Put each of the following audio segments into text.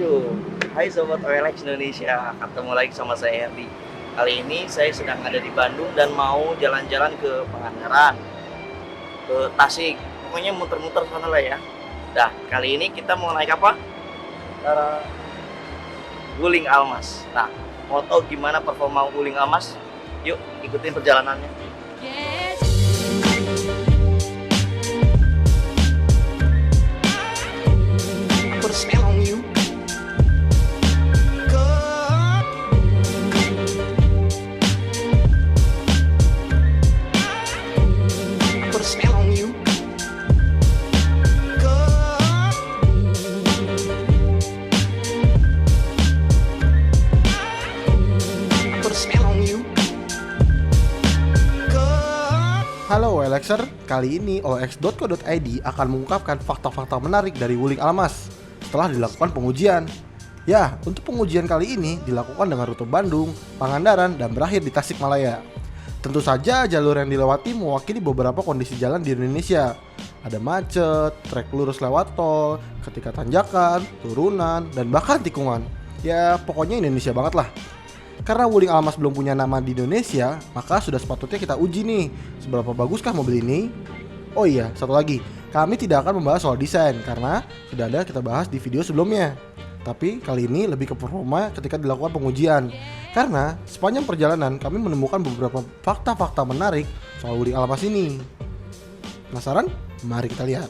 Show. Hai Sobat OLX Indonesia, ketemu lagi sama saya Herdi. Kali ini saya sedang ada di Bandung dan mau jalan-jalan ke Pangandaran, ke Tasik. Pokoknya muter-muter sana lah ya. Dah, kali ini kita mau naik apa? Wuling Almas. Nah, mau tahu gimana performa Wuling Almas? Yuk, ikutin perjalanannya. Put a spell on you. Put a spell on you. Put a spell on you. Halo OLXer, kali ini OLX.co.id akan mengungkapkan fakta-fakta menarik dari Wuling Almas setelah dilakukan pengujian. Ya, untuk pengujian kali ini dilakukan dengan rute Bandung, Pangandaran, dan berakhir di Tasikmalaya. Tentu saja jalur yang dilewati mewakili beberapa kondisi jalan di Indonesia. Ada macet, trek lurus lewat tol, ketika tanjakan, turunan, dan bahkan tikungan. Ya, pokoknya Indonesia banget lah. Karena Wuling Almas belum punya nama di Indonesia, maka sudah sepatutnya kita uji nih, seberapa baguskah mobil ini. Oh iya, satu lagi, kami tidak akan membahas soal desain karena sudah ada kita bahas di video sebelumnya. Tapi kali ini lebih ke performa ketika dilakukan pengujian. Karena sepanjang perjalanan kami menemukan beberapa fakta-fakta menarik soal Wuling Almas ini. Penasaran? Mari kita lihat.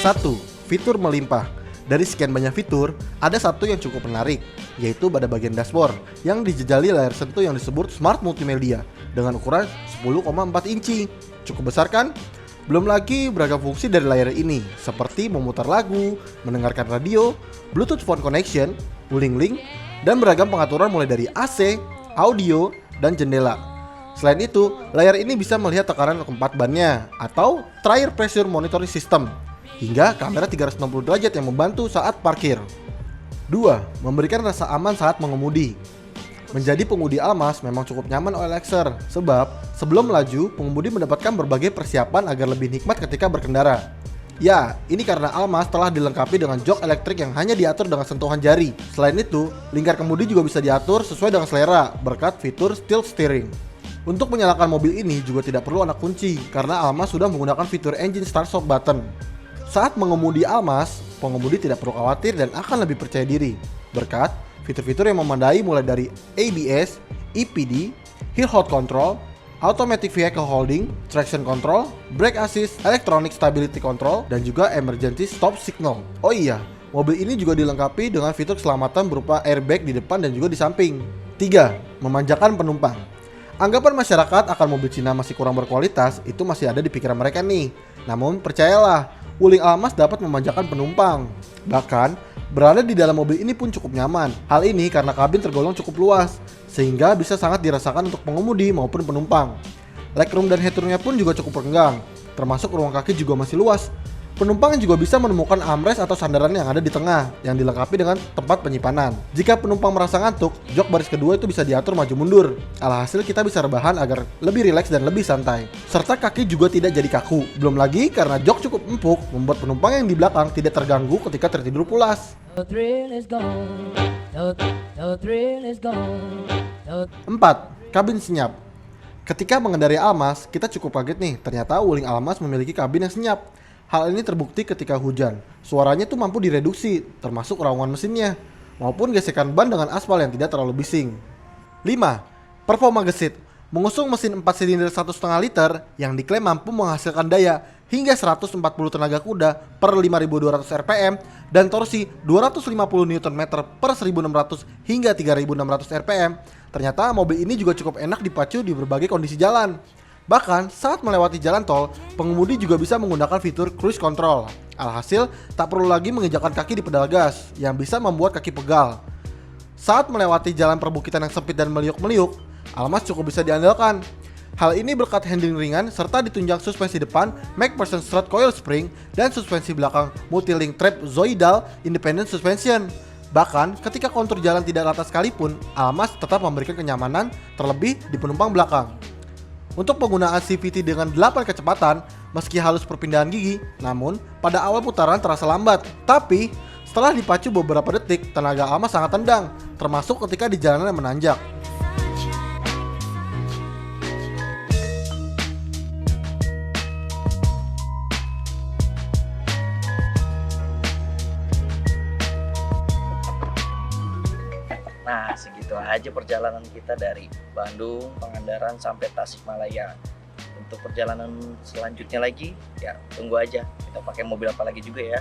1. Fitur melimpah. Dari sekian banyak fitur, ada satu yang cukup menarik, yaitu pada bagian dashboard yang dijejali layar sentuh yang disebut Smart Multimedia dengan ukuran 10,4 inci. Cukup besar kan? Belum lagi beragam fungsi dari layar ini, seperti memutar lagu, mendengarkan radio, Bluetooth phone connection, Wuling Link, dan beragam pengaturan mulai dari AC, audio, dan jendela. Selain itu, layar ini bisa melihat tekanan keempat bannya atau tire pressure monitoring system, hingga kamera 360 derajat yang membantu saat parkir. 2. Memberikan rasa aman saat mengemudi. Menjadi pengemudi Almas memang cukup nyaman OLXer, sebab sebelum melaju, pengemudi mendapatkan berbagai persiapan agar lebih nikmat ketika berkendara. Ya, ini karena Almas telah dilengkapi dengan jok elektrik yang hanya diatur dengan sentuhan jari. Selain itu, lingkar kemudi juga bisa diatur sesuai dengan selera berkat fitur Still Steering. Untuk menyalakan mobil ini juga tidak perlu anak kunci, karena Almas sudah menggunakan fitur Engine Start Stop Button. Saat mengemudi Almas, pengemudi tidak perlu khawatir dan akan lebih percaya diri berkat fitur-fitur yang memadai mulai dari ABS, EPD, Hill Hold Control, Automatic Vehicle Holding, Traction Control, Brake Assist, Electronic Stability Control, dan juga Emergency Stop Signal. Oh iya, mobil ini juga dilengkapi dengan fitur keselamatan berupa airbag di depan dan juga di samping. 3. Memanjakan penumpang. Anggapan masyarakat akan mobil Cina masih kurang berkualitas itu masih ada di pikiran mereka nih. Namun percayalah, Wuling Almas dapat memanjakan penumpang. Bahkan, berada di dalam mobil ini pun cukup nyaman. Hal ini karena kabin tergolong cukup luas, sehingga bisa sangat dirasakan untuk pengemudi maupun penumpang. Legroom dan headroomnya pun juga cukup renggang, termasuk ruang kaki juga masih luas. Penumpang juga bisa menemukan armrest atau sandaran yang ada di tengah, yang dilengkapi dengan tempat penyimpanan. Jika penumpang merasa ngantuk, jok baris kedua itu bisa diatur maju mundur. Alhasil kita bisa rebahan agar lebih rileks dan lebih santai. Serta kaki juga tidak jadi kaku. Belum lagi karena jok cukup empuk, membuat penumpang yang di belakang tidak terganggu ketika tertidur pulas. 4. Kabin senyap. Ketika mengendarai Almas, kita cukup kaget nih, ternyata Wuling Almas memiliki kabin yang senyap. Hal ini terbukti ketika hujan. Suaranya tuh mampu direduksi, termasuk raungan mesinnya, maupun gesekan ban dengan aspal yang tidak terlalu bising. 5. Performa gesit. Mengusung mesin 4 silinder 1,5 liter yang diklaim mampu menghasilkan daya hingga 140 tenaga kuda per 5.200 rpm dan torsi 250 Nm per 1.600 hingga 3.600 rpm. Ternyata mobil ini juga cukup enak dipacu di berbagai kondisi jalan. Bahkan saat melewati jalan tol, pengemudi juga bisa menggunakan fitur cruise control. Alhasil, tak perlu lagi menginjakkan kaki di pedal gas yang bisa membuat kaki pegal. Saat melewati jalan perbukitan yang sempit dan meliuk-meliuk, Almas cukup bisa diandalkan. Hal ini berkat handling ringan serta ditunjang suspensi depan MacPherson Strut Coil Spring dan suspensi belakang Multilink Trapezoidal Independent Suspension. Bahkan ketika kontur jalan tidak rata sekalipun, Almas tetap memberikan kenyamanan terlebih di penumpang belakang. Untuk penggunaan CVT dengan 8 kecepatan, Meski halus perpindahan gigi, namun pada awal putaran terasa lambat. Tapi setelah dipacu beberapa detik, tenaga Alma sangat tendang, termasuk ketika di jalanan yang menanjak. Nah, segitu aja perjalanan kita dari Bandung, Pangandaran sampai Tasikmalaya. Untuk perjalanan selanjutnya lagi, ya tunggu aja. Kita pakai mobil apa lagi juga ya.